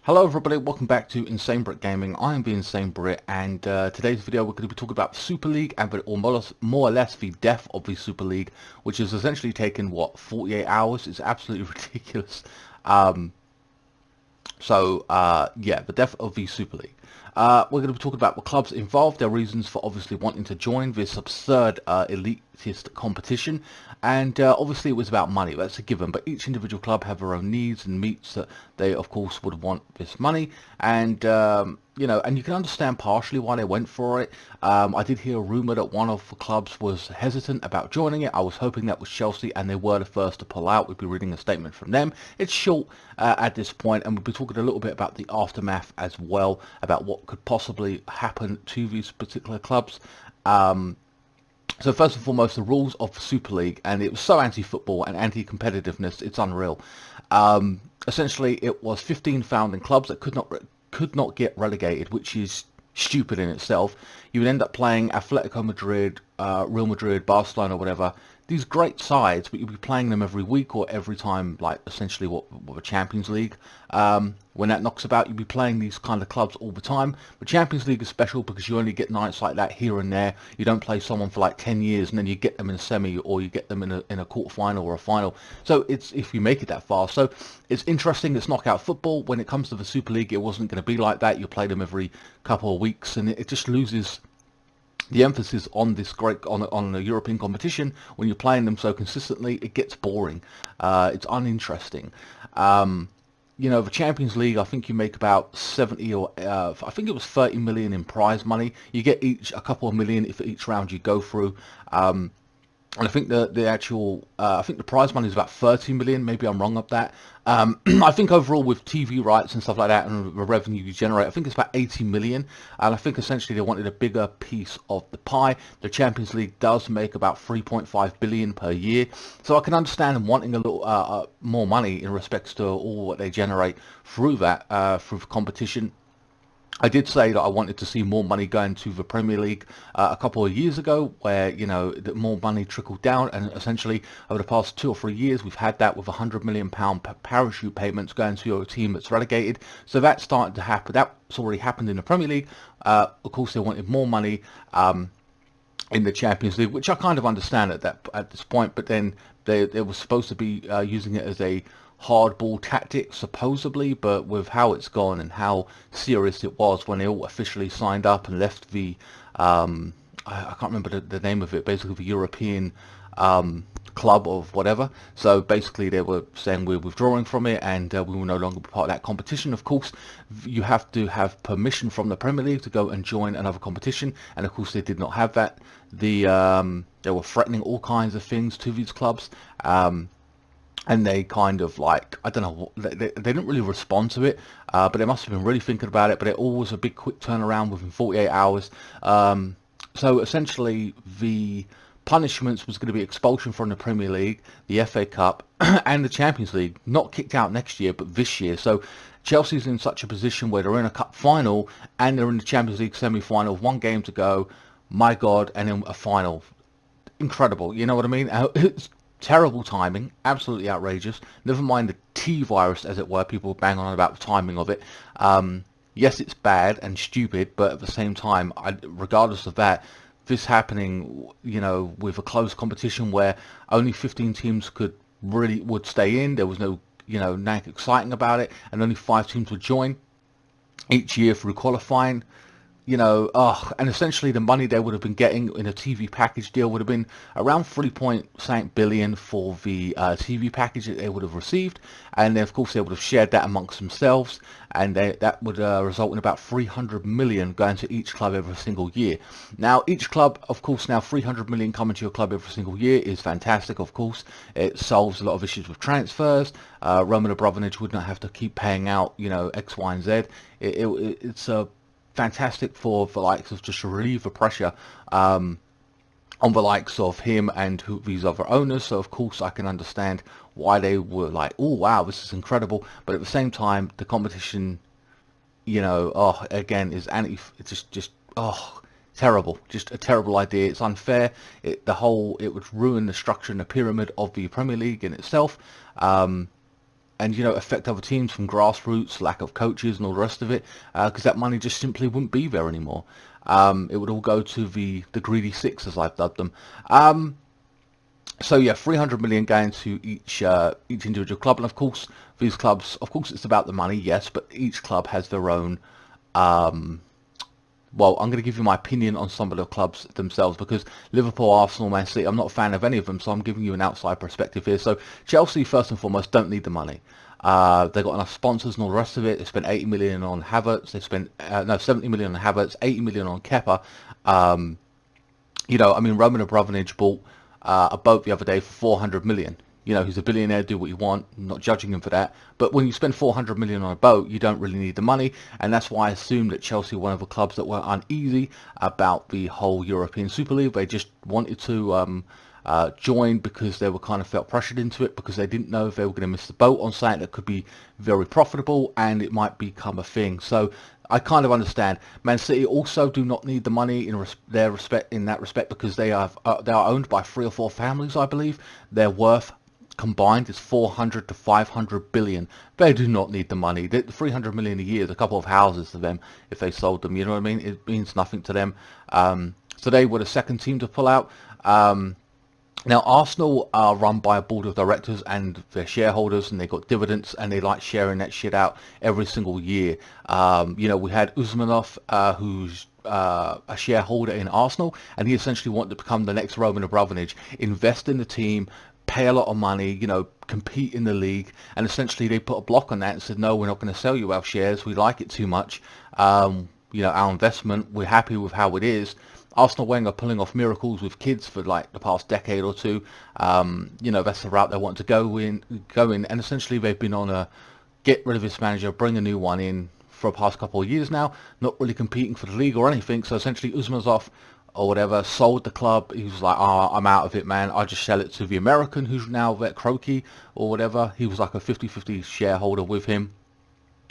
Hello everybody, welcome back to INSANEBRIT Gaming. I am the INSANEBRIT, and today's video we're going to be talking about Super League and more or less the death of the Super League, which has essentially taken, what, 48 hours? It's absolutely ridiculous. Yeah, the death of the Super League. We're going to be talking about the clubs involved, their reasons for obviously wanting to join this absurd elitist competition, and obviously it was about money. That's a given, but each individual club have their own needs and meets that they of course would want this money, and you know, and you can understand partially why they went for it. I did hear a rumour that one of the clubs was hesitant about joining it. I was hoping that was Chelsea, and they were the first to pull out. We'd be reading a statement from them. It's short at this point, and we'll be talking a little bit about the aftermath as well, about what could possibly happen to these particular clubs. So first and foremost, the rules of the Super League, and it was so anti-football and anti-competitiveness, it's unreal. Essentially, it was 15 founding clubs that could not get relegated, which is stupid in itself. You would end up playing Atletico Madrid, Real Madrid, Barcelona, or whatever. These great sides, but you'd be playing them every week or every time, like essentially what the Champions League. When that knocks about, you'd be playing these kind of clubs all the time. The Champions League is special because you only get nights like that here and there. You don't play someone for like 10 years and then you get them in a semi, or you get them in a quarter-final or a final. So it's, if you make it that far. So it's interesting. It's knockout football. When it comes to the Super League, it wasn't going to be like that. You play them every couple of weeks, and it just loses the emphasis on this on a European competition. When you're playing them so consistently, it gets boring. It's uninteresting. You know, the Champions League, I think you make about 70 or I think it was 30 million in prize money. You get each a couple of million if each round you go through. And I think the actual, I think the prize money is about 30 million. Maybe I'm wrong of that. I think overall with TV rights and stuff like that and the revenue you generate, I think it's about 80 million. And I think essentially they wanted a bigger piece of the pie. The Champions League does make about 3.5 billion per year. So I can understand them wanting a little more money in respects to all what they generate through that, through the competition. I did say that I wanted to see more money going to the Premier League a couple of years ago, where, you know, that more money trickled down, and essentially over the past 2 or 3 years we've had that with £100 million parachute payments going to your team that's relegated. So that's starting to happen. That's already happened in the Premier League. Of course, they wanted more money in the Champions League, which I kind of understand at this point, but then they were supposed to be using it as a hardball tactic supposedly, but with how it's gone and how serious it was when they all officially signed up and left the I can't remember the name of it, basically the European club of whatever. So basically they were saying we're withdrawing from it, and we will no longer be part of that competition. Of course, you have to have permission from the Premier League to go and join another competition, and of course they did not have that. They were threatening all kinds of things to these clubs, and they kind of, like, I don't know, they didn't really respond to it, but they must have been really thinking about it. But it all was a big quick turnaround within 48 hours. So essentially the punishments was going to be expulsion from the Premier League, the FA Cup, and the Champions League. Not kicked out next year, but this year. So Chelsea's in such a position where they're in a cup final and they're in the Champions League semi-final, 1 game to go. My God, and then a final. Incredible, you know what I mean? It's terrible timing, absolutely outrageous. Never mind the T virus, as it were. People bang on about the timing of it. Yes, it's bad and stupid, but at the same time, regardless of that, this happening, you know, with a close competition where only 15 teams would stay in. There was no, you know, nothing exciting about it, and only 5 teams would join each year through qualifying. You know, and essentially the money they would have been getting in a TV package deal would have been around 3.8 billion for the TV package that they would have received, and then of course they would have shared that amongst themselves, and that would result in about 300 million going to each club every single year. Now each club, of course, now 300 million coming to your club every single year is fantastic. Of course, it solves a lot of issues with transfers. Roman Abramovich would not have to keep paying out, you know, X, Y, and Z. It's a fantastic for the likes of, just to relieve the pressure on the likes of him and these other owners. So of course I can understand why they were like, oh wow, this is incredible. But at the same time, the competition, you know, again, is it's just terrible. Just a terrible idea. It's unfair. It would ruin the structure and the pyramid of the Premier League in itself. and you know, affect other teams from grassroots, lack of coaches, and all the rest of it, because that money just simply wouldn't be there anymore. It would all go to the greedy six, as I've dubbed them. So yeah, 300 million going to each individual club, and of course these clubs, of course it's about the money, yes, but each club has their own. Well, I'm going to give you my opinion on some of the clubs themselves, because Liverpool, Arsenal, Man City, I'm not a fan of any of them, so I'm giving you an outside perspective here. So Chelsea, first and foremost, don't need the money. They've got enough sponsors and all the rest of it. They spent 80 million on Havertz. They spent no 70 million on Havertz, 80 million on Kepa. You know, I mean, Roman Abramovich bought a boat the other day for 400 million. You know, he's a billionaire, do what you want, I'm not judging him for that. But when you spend 400 million on a boat, you don't really need the money. And that's why I assumed that Chelsea were one of the clubs that were uneasy about the whole European Super League. They just wanted to join because they were kind of felt pressured into it, because they didn't know if they were going to miss the boat on something that could be very profitable and it might become a thing. So I kind of understand. Man City also do not need the money in that respect, because they are owned by 3 or 4 families, I believe. Their worth combined is 400 to 500 billion. They do not need the money. The 300 million a year is a couple of houses to them if they sold them. You know what I mean? It means nothing to them. So they were the second team to pull out. Now, Arsenal are run by a board of directors and their shareholders, and they got dividends, and they like sharing that shit out every single year. You know, we had Usmanov, who's a shareholder in Arsenal, and he essentially wanted to become the next Roman Abramovich, invest in the team, pay a lot of money, you know, compete in the league, and essentially they put a block on that and said, no, we're not going to sell you our shares. We like it too much. You know, our investment, we're happy with how it is. Arsenal Wenger pulling off miracles with kids for like the past decade or two. You know, that's the route they want to go in, and essentially they've been on a get rid of this manager, bring a new one in for the past couple of years now, not really competing for the league or anything. So essentially Usmanov or whatever sold the club. He was like, oh, I'm out of it, man. I just sell it to the American who's now at Kroenke or whatever. He was like a 50-50 shareholder with him,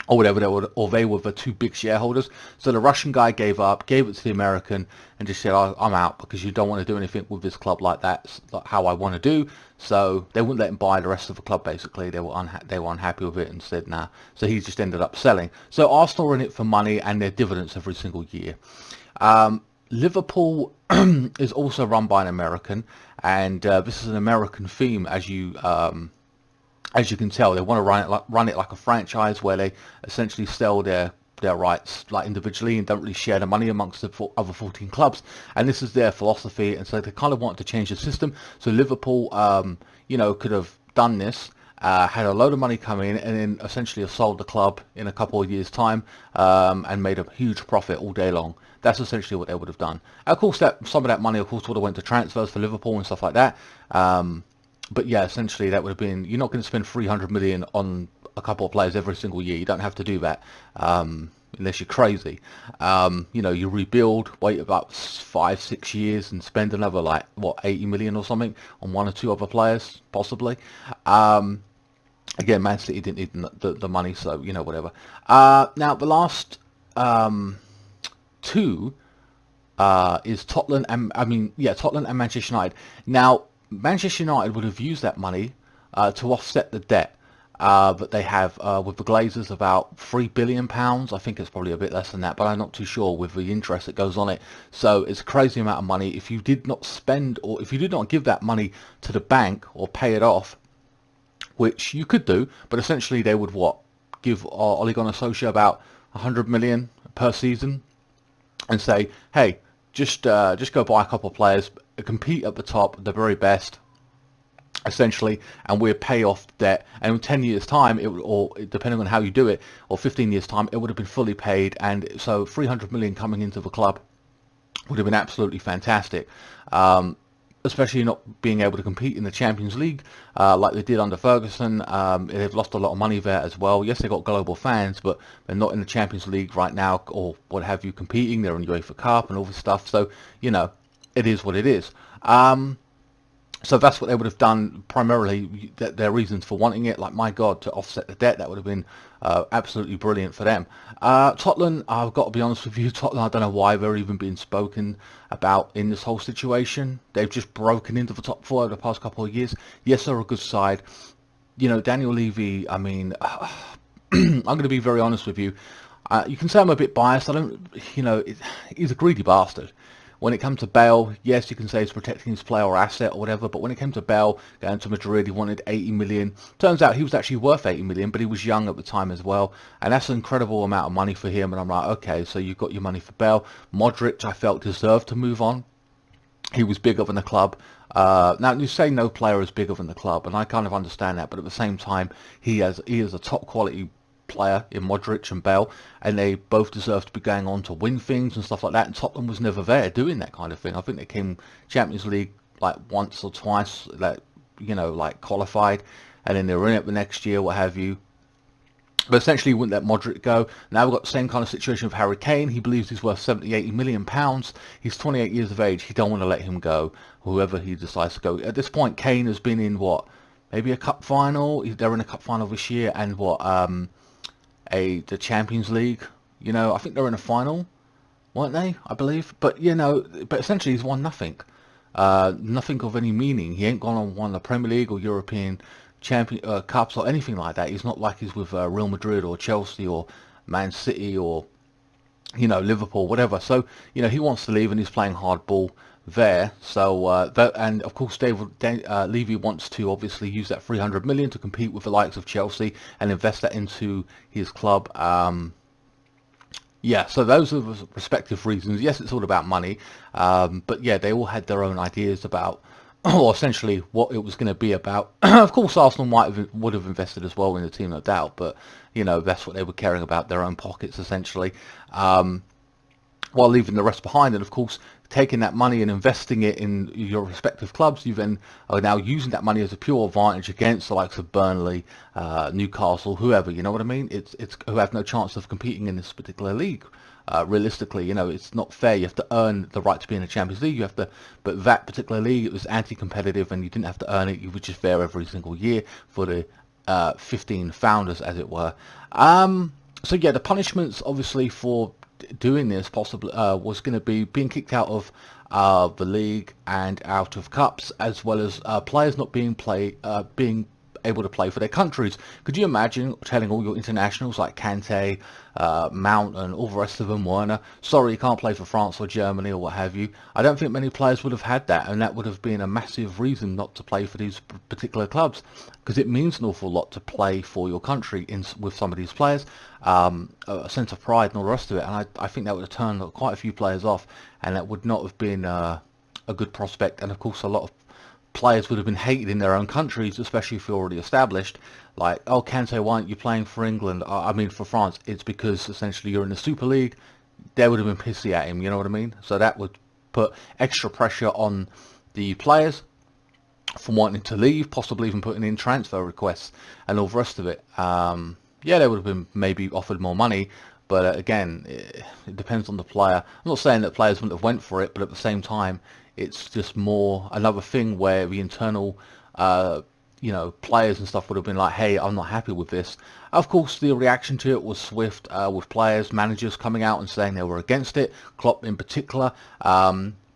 or whatever, they were the 2 big shareholders. So the Russian guy gave up, gave it to the American, and just said, I'm out, because you don't want to do anything with this club like that. It's like how I want to do. So they wouldn't let him buy the rest of the club, basically. They were unhappy with it and said, nah. So he just ended up selling. So Arsenal are in it for money and their dividends every single year. Liverpool is also run by an American, and this is an American theme, as you can tell. They want to run it like a franchise, where they essentially sell their rights like individually and don't really share the money amongst the other 14 clubs. And this is their philosophy, and so they kind of want to change the system. So Liverpool, you know, could have done this. Had a load of money come in, and then essentially have sold the club in a couple of years' time, and made a huge profit all day long. That's essentially what they would have done. Of course, some of that money, of course, would have went to transfers for Liverpool and stuff like that. But yeah, essentially that would have been, you're not going to spend 300 million on a couple of players every single year. You don't have to do that, unless you're crazy. You know, you rebuild, wait about 5-6 years, and spend another, like, what, 80 million or something on 1 or 2 other players, possibly. Again, Man City didn't need the money, so, you know, whatever. Now, the last 2 is Tottenham and, Tottenham and Manchester United. Now, Manchester United would have used that money to offset the debt that they have with the Glazers, about £3 billion. I think it's probably a bit less than that, but I'm not too sure with the interest that goes on it. So it's a crazy amount of money. If you did not spend, or if you did not give that money to the bank or pay it off, which you could do, but essentially they would give Ole Gunnar Solskjaer about 100 million per season, and say, hey, just go buy a couple of players, compete at the top, the very best, essentially, and we'll pay off debt. And in 10 years' time, it would, or depending on how you do it, or 15 years' time, it would have been fully paid. And so 300 million coming into the club would have been absolutely fantastic. Especially not being able to compete in the Champions League like they did under Ferguson. They've lost a lot of money there as well. Yes, they've got global fans, but they're not in the Champions League right now, or what have you, competing. They're in UEFA Cup and all this stuff. So, you know, it is what it is. So that's what they would have done primarily, their reasons for wanting it. Like, my God, to offset the debt, that would have been absolutely brilliant for them. Tottenham, I've got to be honest with you, Tottenham, I don't know why they're even being spoken about in this whole situation. They've just broken into the top 4 over the past couple of years. Yes, they're a good side. you know, Daniel Levy, I mean, I'm going to be very honest with you. You can say I'm a bit biased. I don't, you know, he's a greedy bastard. When it comes to Bale, yes, you can say he's protecting his player or asset or whatever, but when it came to Bale going to Madrid, he wanted 80 million. Turns out he was actually worth 80 million, but he was young at the time as well, and that's an incredible amount of money for him. And I'm like, okay, so you've got your money for Bale. Modric, I felt, deserved to move on. He was bigger than the club. Now you say no player is bigger than the club, and I kind of understand that, but at the same time, he is a top quality player in Modric and Bale, and they both deserve to be going on to win things and stuff like that. And Tottenham was never there doing that kind of thing. I think they came Champions League like once or twice, like, you know, like qualified, and then they were in it the next year, what have you. But essentially, he wouldn't let Modric go. Now we've got the same kind of situation with Harry Kane. He believes he's worth 70, 80 million pounds. He's 28 years of age. He don't want to let him go, whoever he decides to go. At this point, Kane has been in what, maybe a cup final. They're in a cup final this year, and what, the Champions League. You know, I think they're in a final, weren't they? I believe. But you know, but essentially, he's won nothing. Nothing of any meaning. He ain't gone on won the Premier League or European champion cups or anything like that. He's not like he's with Real Madrid or Chelsea or Man City or, you know, Liverpool, whatever. So, you know, he wants to leave and he's playing hardball there. So and of course Levy wants to obviously use that 300 million to compete with the likes of Chelsea and invest that into his club. Yeah, so those are the respective reasons. Yes, it's all about money, but yeah, they all had their own ideas about, or essentially what it was going to be about. Of course, Arsenal would have invested as well in the team, no doubt, but you know, that's what they were caring about, their own pockets essentially, while leaving the rest behind. And of course, taking that money and investing it in your respective clubs, you then are now using that money as a pure advantage against the likes of Burnley, Newcastle, whoever, you know what I mean? It's who have no chance of competing in this particular league. Realistically, you know, it's not fair. You have to earn the right to be in the Champions League. You have to, but that particular league, it was anti-competitive, and you didn't have to earn it. You were just there every single year for the 15 founders, as it were. So yeah, the punishments obviously for doing this possibly was going to be being kicked out of the league and out of cups, as well as players not being able to play for their countries. Could you imagine telling all your internationals like Kante, Mount and all the rest of them, Werner, sorry, you can't play for France or Germany or what have you? I don't think many players would have had that, and that would have been a massive reason not to play for these particular clubs, because it means an awful lot to play for your country with some of these players, a sense of pride and all the rest of it. And I think that would have turned quite a few players off, and that would not have been a good prospect. And of course, a lot of players would have been hated in their own countries, especially if you're already established. Like, oh, Kante, why aren't you playing for England? I mean, for France. It's because essentially you're in the Super League. They would have been pissy at him, you know what I mean? So that would put extra pressure on the players from wanting to leave, possibly even putting in transfer requests and all the rest of it. Yeah, they would have been maybe offered more money, but again, it depends on the player. I'm not saying that players wouldn't have went for it, but at the same time, it's just more another thing where the internal, you know, players and stuff would have been like, hey, I'm not happy with this. Of course, the reaction to it was swift, with players, managers coming out and saying they were against it, Klopp in particular,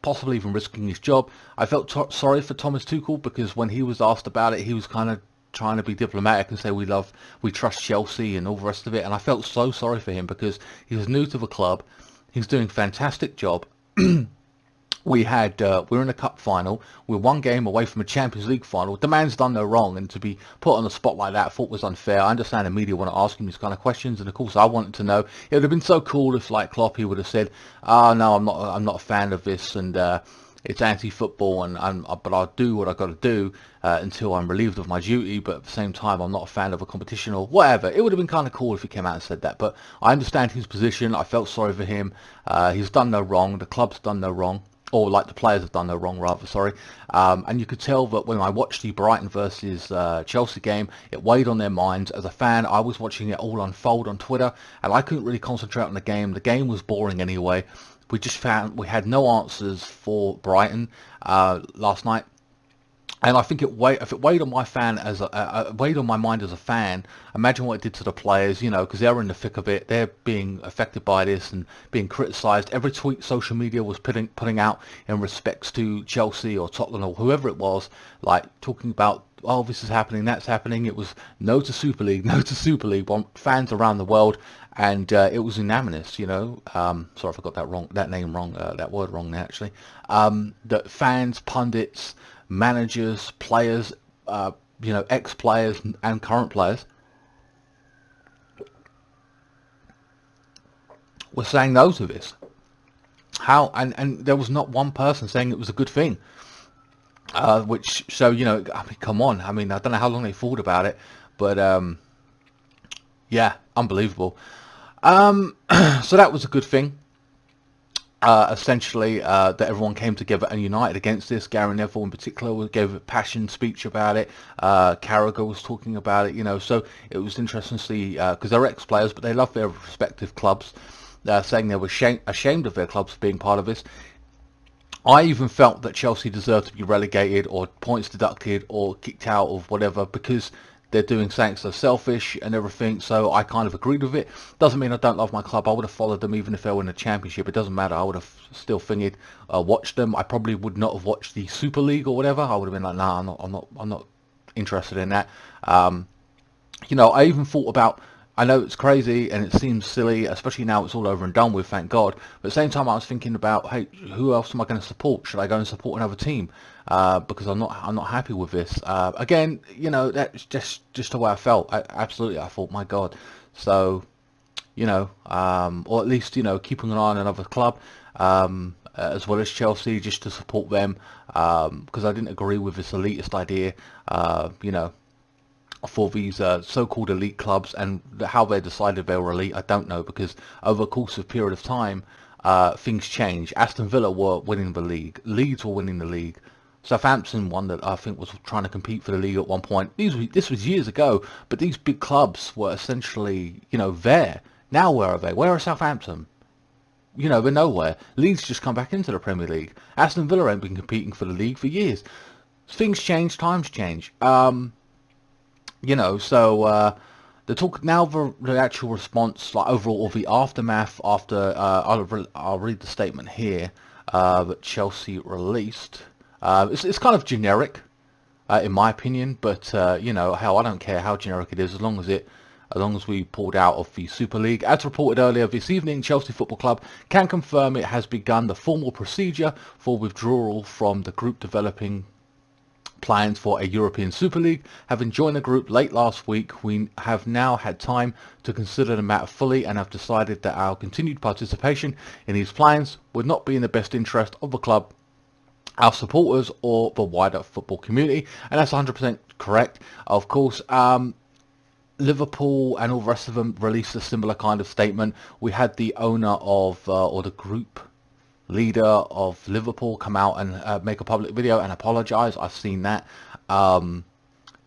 possibly even risking his job. I felt sorry for Thomas Tuchel, because when he was asked about it, he was kind of trying to be diplomatic and say we trust Chelsea and all the rest of it. And I felt so sorry for him, because he was new to the club. He's doing a fantastic job. We're in a cup final. We're one game away from a Champions League final. The man's done no wrong, and to be put on the spot like that, I thought was unfair. I understand the media want to ask him these kind of questions, and of course I wanted to know. It would have been so cool if, like Klopp, he would have said, "Oh no, I'm not a fan of this, and it's anti-football, but I'll do what I got to do until I'm relieved of my duty. But at the same time, I'm not a fan of a competition or whatever." It would have been kind of cool if he came out and said that. But I understand his position. I felt sorry for him. He's done no wrong. The club's done no wrong. Or like the players have done no wrong, rather, sorry. And you could tell that when I watched the Brighton versus Chelsea game, it weighed on their minds. As a fan, I was watching it all unfold on Twitter, and I couldn't really concentrate on the game. The game was boring anyway. We just found we had no answers for Brighton last night. And I think if it weighed on my fan as weighed on my mind as a fan, imagine what it did to the players, you know, because they're in the thick of it. They're being affected by this and being criticised. Every tweet social media was putting out in respects to Chelsea or Tottenham or whoever it was, like talking about, oh, this is happening, that's happening. It was no to Super League, no to Super League. Fans around the world, and it was unanimous, you know. Sorry, I got that name wrong, that word wrong actually. That fans, pundits, managers, players, you know, ex-players and current players were saying no to this. How and there was not one person saying it was a good thing. Which so you know, I mean, come on. I mean, I don't know how long they thought about it, but yeah, unbelievable. So that was a good thing. Essentially, that everyone came together and united against this. Gary Neville in particular gave a passionate speech about it. Carragher was talking about it, you know, so it was interesting to see, because they're ex-players, but they love their respective clubs, saying they were ashamed of their clubs being part of this. I even felt that Chelsea deserved to be relegated or points deducted or kicked out of whatever because they're doing something so selfish and everything. So I kind of agreed with it. Doesn't mean I don't love my club. I would have followed them even if they were in the Championship. It doesn't matter. I would have still thingied, watched them. I probably would not have watched the Super League or whatever. I would have been like, nah, I'm not interested in that. You know, I even thought about, I know it's crazy and it seems silly, especially now it's all over and done with, thank God. But at the same time, I was thinking about, hey, who else am I going to support? Should I go and support another team? Because I'm not happy with this. Again, you know, that's just the way I felt. Absolutely, I thought, my God. So, you know, or at least, you know, keeping an eye on another club, as well as Chelsea, just to support them, because I didn't agree with this elitist idea, you know, for these so-called elite clubs, and how they decided they were elite, I don't know, because over a course of period of time, things change. Aston Villa were winning the league, Leeds were winning the league, Southampton won that, I think, was trying to compete for the league at one point. This was years ago, but these big clubs were essentially, you know, there. Now where are they? Where are Southampton? You know, they're nowhere. Leeds just come back into the Premier League. Aston Villa ain't been competing for the league for years. Things change, times change. You know, so the talk now, the actual response, like overall, or the aftermath after, I'll read the statement here that Chelsea released. It's kind of generic, in my opinion, but you know, hell, I don't care how generic it is, as long as we pulled out of the Super League. As reported earlier this evening, Chelsea Football Club can confirm it has begun the formal procedure for withdrawal from the group developing plans for a European Super League. Having joined the group late last week, we have now had time to consider the matter fully and have decided that our continued participation in these plans would not be in the best interest of the club, our supporters, or the wider football community. And that's 100% correct. Of course, Liverpool and all the rest of them released a similar kind of statement. We had the owner of, or the group leader of Liverpool come out and make a public video and apologize. I've seen that. You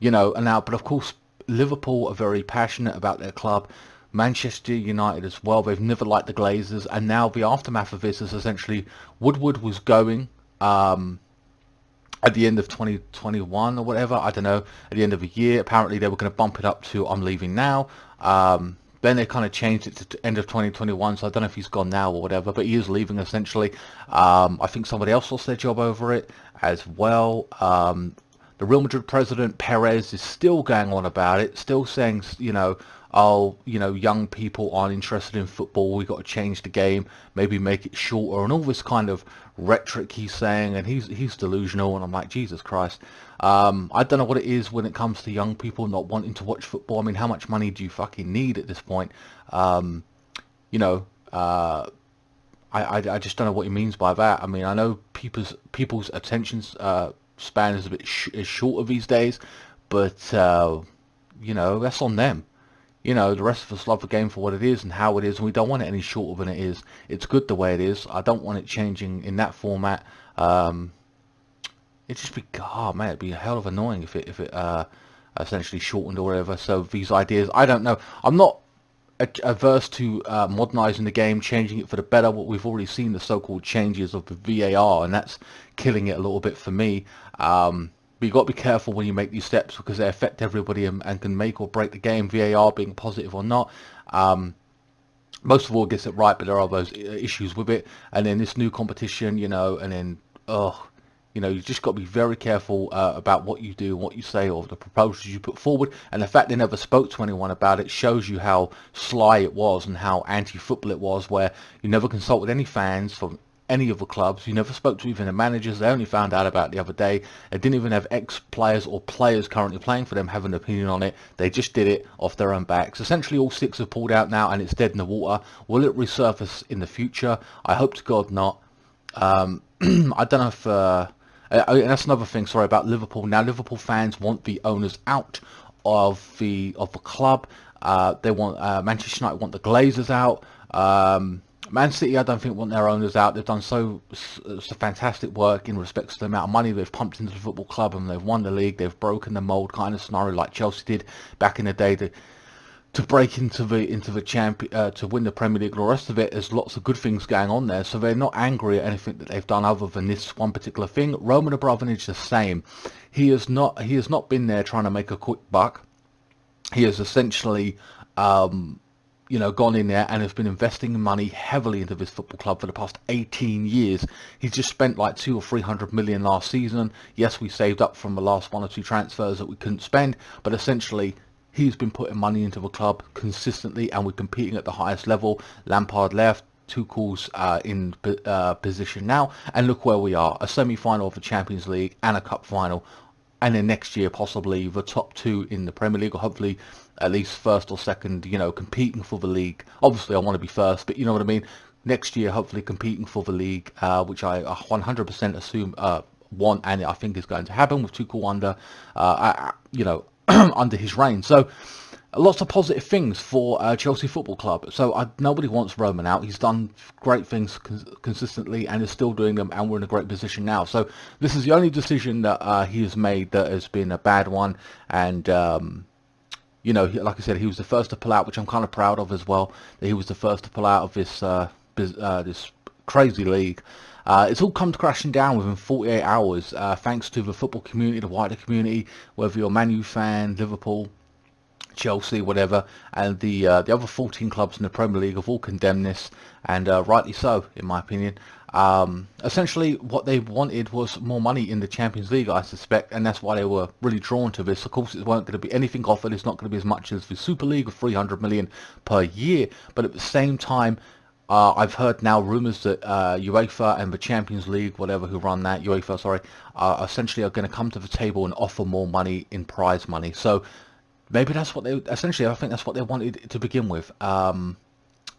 know, and now, but of course, Liverpool are very passionate about their club. Manchester United as well. They've never liked the Glazers, and now the aftermath of this is essentially Woodward was going at the end of 2021 or whatever. I don't know. At the end of the year, apparently they were going to bump it up to I'm leaving now. Then they kind of changed it to end of 2021, so I don't know if he's gone now or whatever, but he is leaving essentially. I think somebody else lost their job over it as well. The Real Madrid president, Perez, is still going on about it, still saying, you know, oh, you know, young people aren't interested in football, we've got to change the game, maybe make it shorter, and all this kind of rhetoric he's saying, and he's delusional, and I'm like, Jesus Christ. I don't know what it is when it comes to young people not wanting to watch football. I mean, how much money do you fucking need at this point? You know, I just don't know what he means by that. I mean, I know people's attention span is a bit is shorter these days, but you know, that's on them. You know, the rest of us love the game for what it is and how it is, and we don't want it any shorter than it is. It's good the way it is. I don't want it changing in that format. It'd just be, oh man, it'd be a hell of annoying if it essentially shortened or whatever. So these ideas, I don't know. I'm not averse to modernizing the game, changing it for the better. What we've already seen, the so-called changes of the VAR, and that's killing it a little bit for me. But you've got to be careful when you make these steps because they affect everybody and can make or break the game, VAR being positive or not. Most of all gets it right, but there are those issues with it. And then this new competition, you know, and then, you know, you just got to be very careful about what you do, what you say, or the proposals you put forward. And the fact they never spoke to anyone about it shows you how sly it was and how anti-football it was, where you never consulted any fans from any of the clubs. You never spoke to even the managers. They only found out about it the other day. They didn't even have ex-players or players currently playing for them have an opinion on it. They just did it off their own backs. Essentially, all 6 have pulled out now, and it's dead in the water. Will it resurface in the future? I hope to God not. I don't know if... and that's another thing, sorry, about Liverpool. Now, Liverpool fans want the owners out of the club. They want Manchester United want the Glazers out. Man City, I don't think, want their owners out. They've done so fantastic work in respect to the amount of money they've pumped into the football club, and they've won the league. They've broken the mould, kind of scenario like Chelsea did back in the day to break into the to win the Premier League. And the rest of it, there's lots of good things going on there, so they're not angry at anything that they've done other than this one particular thing. Roman Abramovich the same. He has not been there trying to make a quick buck. He has essentially you know, gone in there and has been investing money heavily into this football club for the past 18 years. He's just spent like 200 or 300 million last season. Yes, we saved up from the last 1 or 2 transfers that we couldn't spend, but essentially he's been putting money into the club consistently, and we're competing at the highest level. Lampard left, Tuchel's in position now, and look where we are, a semi-final of the Champions League and a cup final. And then next year, possibly the top 2 in the Premier League, or hopefully at least first or second, you know, competing for the league. Obviously, I want to be first, but you know what I mean? Next year, hopefully competing for the league, which I 100% assume want, and I think is going to happen with Tuchel under, you know, under his reign. So, lots of positive things for Chelsea Football Club. So nobody wants Roman out. He's done great things consistently and is still doing them, and we're in a great position now. So this is the only decision that he has made that has been a bad one. And, you know, like I said, he was the first to pull out, which I'm kind of proud of as well, that he was the first to pull out of this, this crazy league. It's all come crashing down within 48 hours, thanks to the football community, the wider community, whether you're a Man U fan, Liverpool, Chelsea, whatever, and the other 14 clubs in the Premier League have all condemned this, and rightly so, in my opinion. Essentially, what they wanted was more money in the Champions League, I suspect, and that's why they were really drawn to this. Of course, it weren't going to be anything offered. It's not going to be as much as the Super League of 300 million per year, but at the same time, I've heard now rumours that UEFA and the Champions League, whatever who run that, UEFA, sorry, essentially are going to come to the table and offer more money in prize money. So maybe that's what they, essentially, I think that's what they wanted to begin with.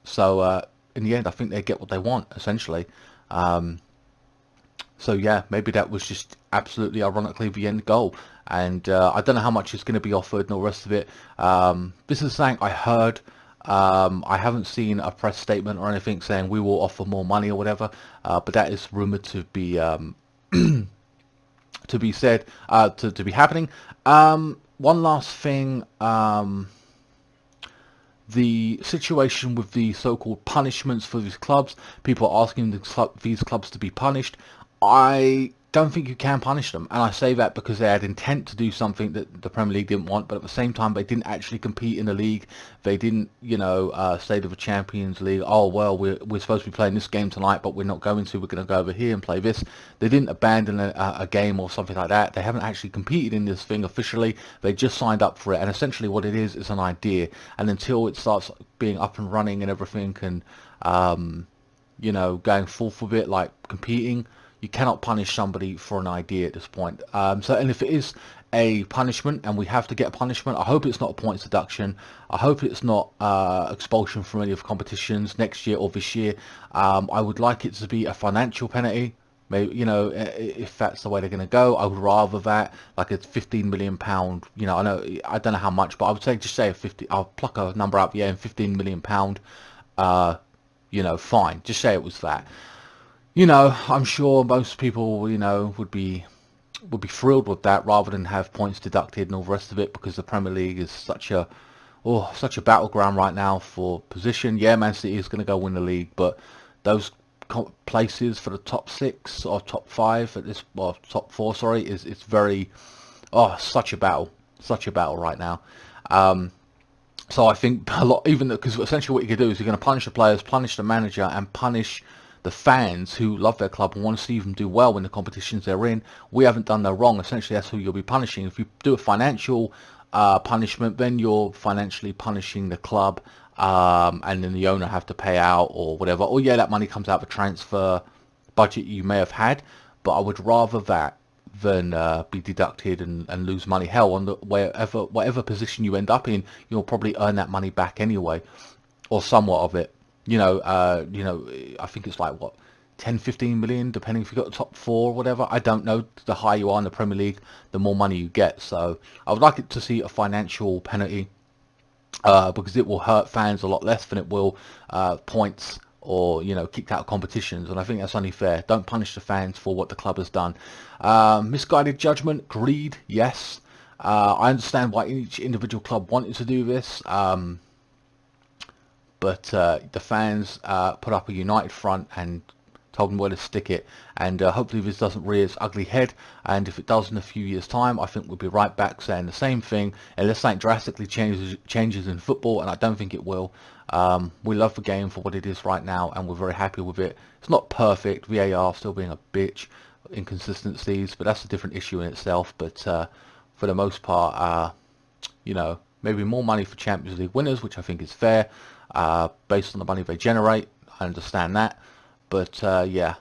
So in the end, I think they get what they want, essentially. So yeah, maybe that was just absolutely ironically the end goal. And I don't know how much is going to be offered and all the rest of it. This is something I heard. I haven't seen a press statement or anything saying we will offer more money or whatever. But that is rumored to be to be said, to be happening. One last thing, the situation with the so-called punishments for these clubs, people are asking these clubs to be punished. I don't think you can punish them, and I say that because they had intent to do something that the Premier League didn't want, but at the same time they didn't actually compete in the league. They didn't, you know, say to the Champions League, oh well, we're supposed to be playing this game tonight, but we're not going to. We're going to go over here and play this. They didn't abandon a game or something like that. They haven't actually competed in this thing officially. They just signed up for it, and essentially what it is an idea. And until it starts being up and running and everything, and you know, going forth with it, like competing, you cannot punish somebody for an idea at this point. So, and if it is a punishment, and we have to get a punishment, I hope it's not a points deduction. I hope it's not expulsion from any of the competitions next year or this year. I would like it to be a financial penalty. Maybe, you know, if that's the way they're going to go, I would rather that, like a £15 million. You know, I don't know how much, but I would say just say a 50. I'll pluck a number out, yeah, and £15 million. You know, fine. Just say it was that. You know, I'm sure most people, you know, would be thrilled with that, rather than have points deducted and all the rest of it, because the Premier League is such a battleground right now for position. Yeah, Man City is going to go win the league, but those places for the top 6 or top 5 at this, well, top 4, sorry, is it's very, oh, such a battle right now. So I think a lot, even because essentially what you can do is you're going to punish the players, punish the manager, and punish the fans who love their club and want to see them do well in the competitions they're in. We haven't done no wrong. Essentially, that's who you'll be punishing. If you do a financial punishment, then you're financially punishing the club, and then the owner have to pay out or whatever. Or yeah, that money comes out of a transfer budget you may have had. But I would rather that than be deducted and lose money. Hell, on the whatever position you end up in, you'll probably earn that money back anyway, or somewhat of it. You know, I think it's like what, 10-15 million, depending if you got the top 4 or whatever. I don't know. The higher you are in the Premier League, the more money you get. So I would like it to see a financial penalty, because it will hurt fans a lot less than it will points or, you know, kicked out of competitions, and I think that's only fair. Don't punish the fans for what the club has done. Misguided judgment, greed, yes. I understand why each individual club wanted to do this, but the fans put up a united front and told them where to stick it, and hopefully this doesn't rear its ugly head, and if it does in a few years time, I think we'll be right back saying the same thing unless something drastically changes in football, and I don't think it will. We love the game for what it is right now, and we're very happy with it. It's not perfect, VAR still being a bitch, inconsistencies, but that's a different issue in itself. But for the most part, you know, maybe more money for Champions League winners, which I think is fair, based on the money they generate. I understand that. But yeah,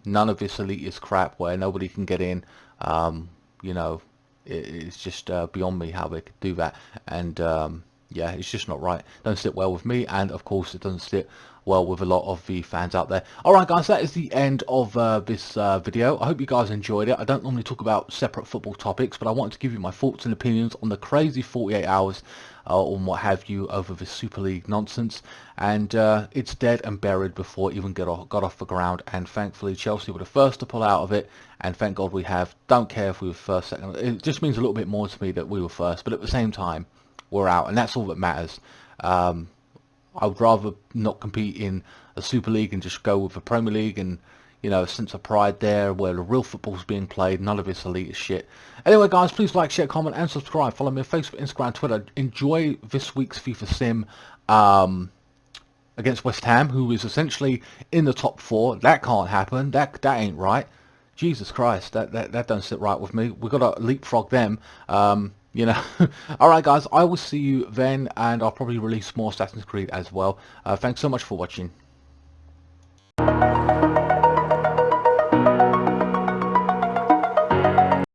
none of this elitist crap where nobody can get in. You know, it's just beyond me how they could do that. And yeah, it's just not right. Don't sit well with me, and of course it doesn't sit well with a lot of the fans out there. Alright guys, that is the end of this video. I hope you guys enjoyed it. I don't normally talk about separate football topics, but I wanted to give you my thoughts and opinions on the crazy 48 hours on what have you over this Super League nonsense, and it's dead and buried before it even got off the ground, and thankfully Chelsea were the first to pull out of it, and thank God we have. Don't care if we were first, second. It just means a little bit more to me that we were first, but at the same time we're out, and that's all that matters. I would rather not compete in a Super League and just go with the Premier League, and, you know, a sense of pride there where the real football's being played, none of this elitist shit. Anyway guys, please like, share, comment and subscribe. Follow me on Facebook, Instagram, Twitter. Enjoy this week's FIFA Sim against West Ham, who is essentially in the top 4. That can't happen. That ain't right. Jesus Christ, that don't sit right with me. We've got to leapfrog them. You know. Alright guys, I will see you then, and I'll probably release more Assassin's Creed as well. Thanks so much for watching.